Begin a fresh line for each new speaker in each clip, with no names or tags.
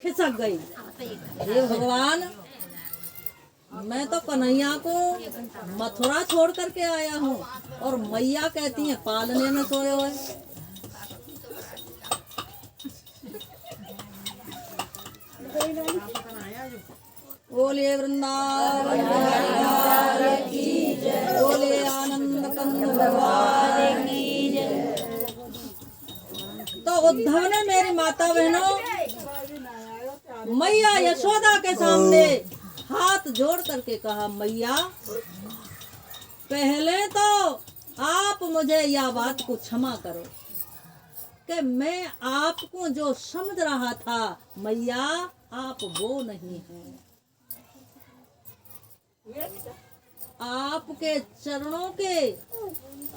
खिसक गई। हे भगवान, मैं तो कन्हैया को मथुरा छोड़ करके आया हूँ और मैया कहती है पालने में सोए हुए। बोलिए वृंदावन की जय, बोलिए आनंद कंद भगवान की जय। तो उद्धव ने मेरी माता बहनों मैया यशोदा के सामने हाथ जोड़ करके कहा, मैया पहले तो आप मुझे यह बात को क्षमा करो कि मैं आपको जो समझ रहा था मैया आप वो नहीं हैं। आपके चरणों के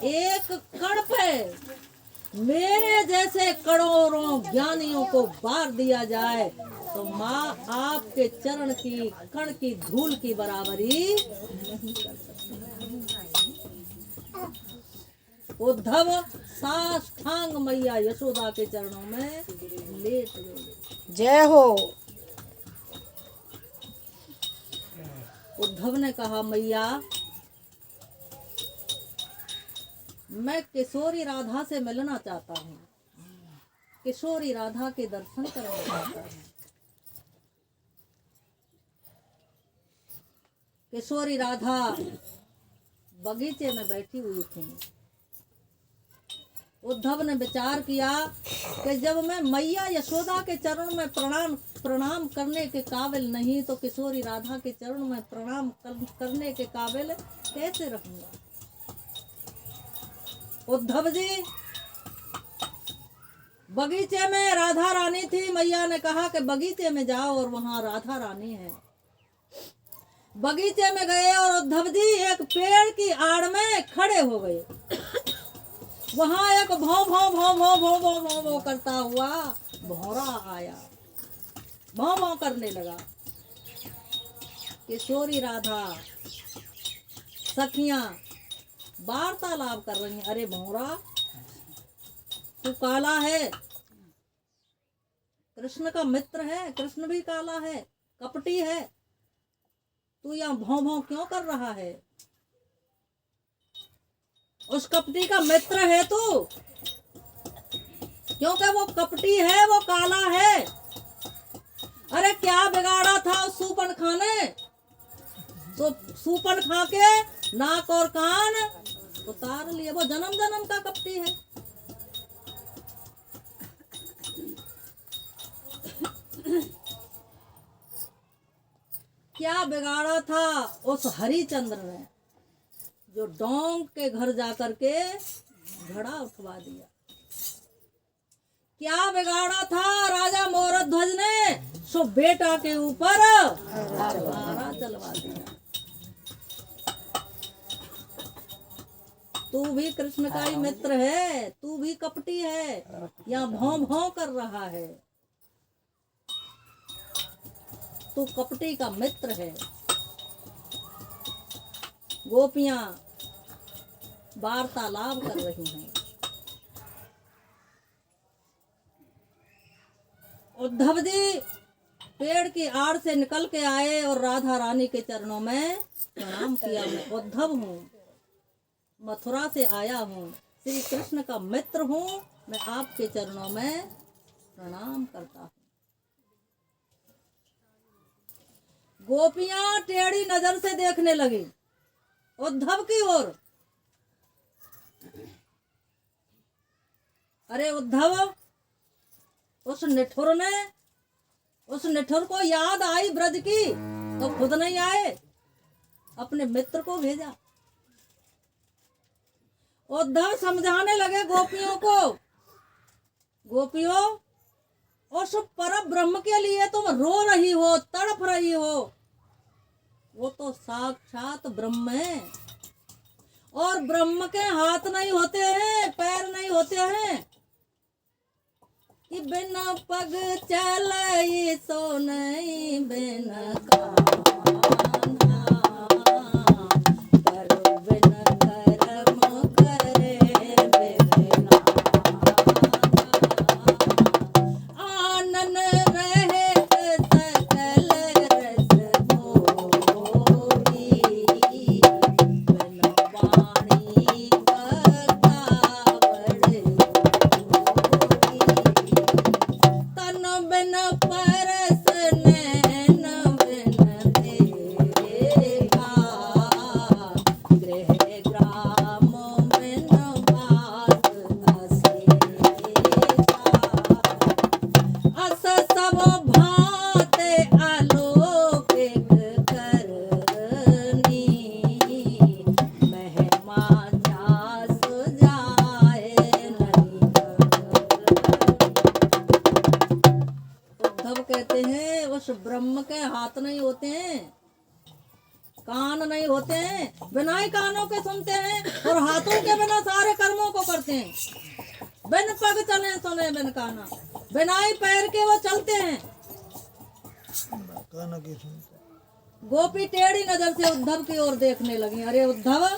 एक कण पे मेरे जैसे करोड़ों ज्ञानियों को बार दिया जाए तो माँ आपके चरण की कण की धूल की बराबरी नहीं कर सकती। उद्धव साष्टांग मैया यशोदा के चरणों में लेट गए।
जय हो।
उद्धव ने कहा, मैया मैं किशोरी राधा से मिलना चाहता हूँ, किशोरी राधा के दर्शन करना चाहता हूँ। किशोरी राधा बगीचे में बैठी हुई थी। उद्धव ने विचार किया कि जब मैं मैया यशोदा के चरण में प्रणाम करने के काबिल नहीं तो किशोरी राधा के चरण में प्रणाम करने के काबिल कैसे रहूंगा। उद्धव जी बगीचे में राधा रानी थी। मैया ने कहा कि बगीचे में जाओ और वहां राधा रानी है। बगीचे में गए और उद्धव जी एक पेड़ की आड़ में खड़े हो गए। वहां एक भौं भौं भौं भौं भौं भौं भौं भौं करता हुआ भौरा आया, भौं भौं करने लगा। किशोरी राधा सखियां वार्तालाप कर रही हैं। अरे भौरा तू काला है, कृष्ण का मित्र है, कृष्ण भी काला है, कपटी है, तू यहाँ भौं भौं क्यों कर रहा है? उस कपटी का मित्र है तू, क्योंकि वो कपटी है, वो काला है। अरे क्या बिगाड़ा था उस सूपन खाने? तो सूपन खा के नाक और कान उतार लिए। वो जन्म जन्म का कपटी है। क्या बिगाड़ा था उस हरिचंद्र ने जो डोंग के घर जाकर के घड़ा उठवा दिया? क्या बिगाड़ा था राजा मोरध्वज ने सो बेटा के ऊपर आरा चलवा दिया? तू भी कृष्ण का ही मित्र है, तू भी कपटी है, या भौं भौं कर रहा है? तू कपटी का मित्र है। गोपियां वार्तालाप कर रही हैं। उद्धव जी पेड़ की आड़ से निकल के आए और राधा रानी के चरणों में प्रणाम किया। मैं उद्धव हूँ, मथुरा से आया हूँ, श्री कृष्ण का मित्र हूँ, मैं आपके चरणों में प्रणाम करता हूँ। गोपियां टेढ़ी नजर से देखने लगी उद्धव की ओर। अरे उद्धव, उस निठुर को याद आई ब्रज की तो खुद नहीं आए, अपने मित्र को भेजा। उद्धव समझाने लगे गोपियों को, गोपियों उस पर ब्रह्म के लिए तुम रो रही हो, तड़प रही हो, वो तो साक्षात ब्रह्म है। और ब्रह्म के हाथ नहीं होते हैं, पैर नहीं होते हैं कि बिना पग चले सो नहीं बिना कान्हा, कर बिना कर्म करे बिना आनन रहे कैसे नैन बिन देखा, गृह ग्राम बिन बास असेखा। अस सब भांते अलौकिक करनी, महिमा जास जाए नहीं उद्धव कहते हैं उस ब्रह्म के हाथ नहीं होते हैं, कान नहीं होते हैं, बिना ही कानों के सुनते हैं और हाथों के बिना सारे कर्मों को करते हैं। बिन पग चले सुने बिन काना, बिना ही पैर के वो चलते हैं।
काना की सुनते।
गोपी टेढ़ी नजर से उद्धव की ओर देखने लगी। अरे उद्धव,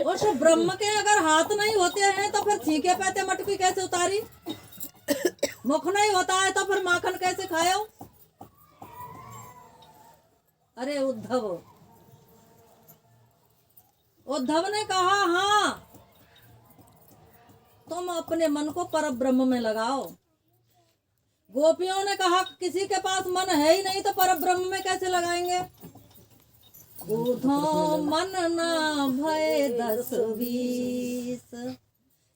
उस ब्रह्म के अगर हाथ नहीं होते हैं तो फिर छीके पहते मटकी कैसे उतारी? मुख नहीं होता है तो फिर माखन कैसे खायो? अरे उद्धव, उद्धव ने कहा हाँ, तुम अपने मन को पर ब्रह्म में लगाओ। गोपियों ने कहा किसी के पास मन है ही नहीं तो पर ब्रह्म में कैसे लगाएंगे? उधो मन न भय 10 20,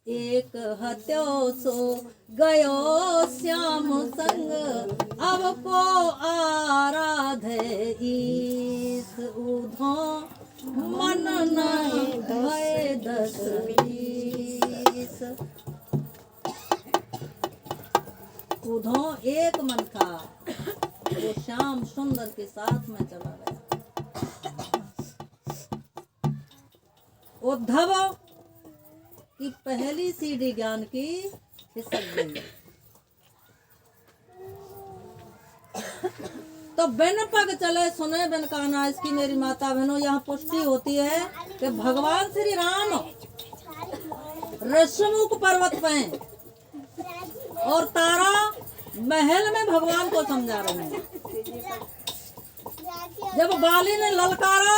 एक हत्यो सो गयो श्याम संग, अब को आराधे ईस। उधो मन न भय 10 20, उधो एक मन था, वो श्याम सुंदर के साथ में चला गया। उद्धव की पहली सीढ़ी ज्ञान की खिसक गई। तो बिन पग चले सुने बिन काना, इसकी मेरी माता बहनों यहाँ पुष्टि होती है कि भगवान श्री राम ऋषमुख पर्वत पे और तारा महल में भगवान को समझा रहे हैं। जब बाली ने ललकारा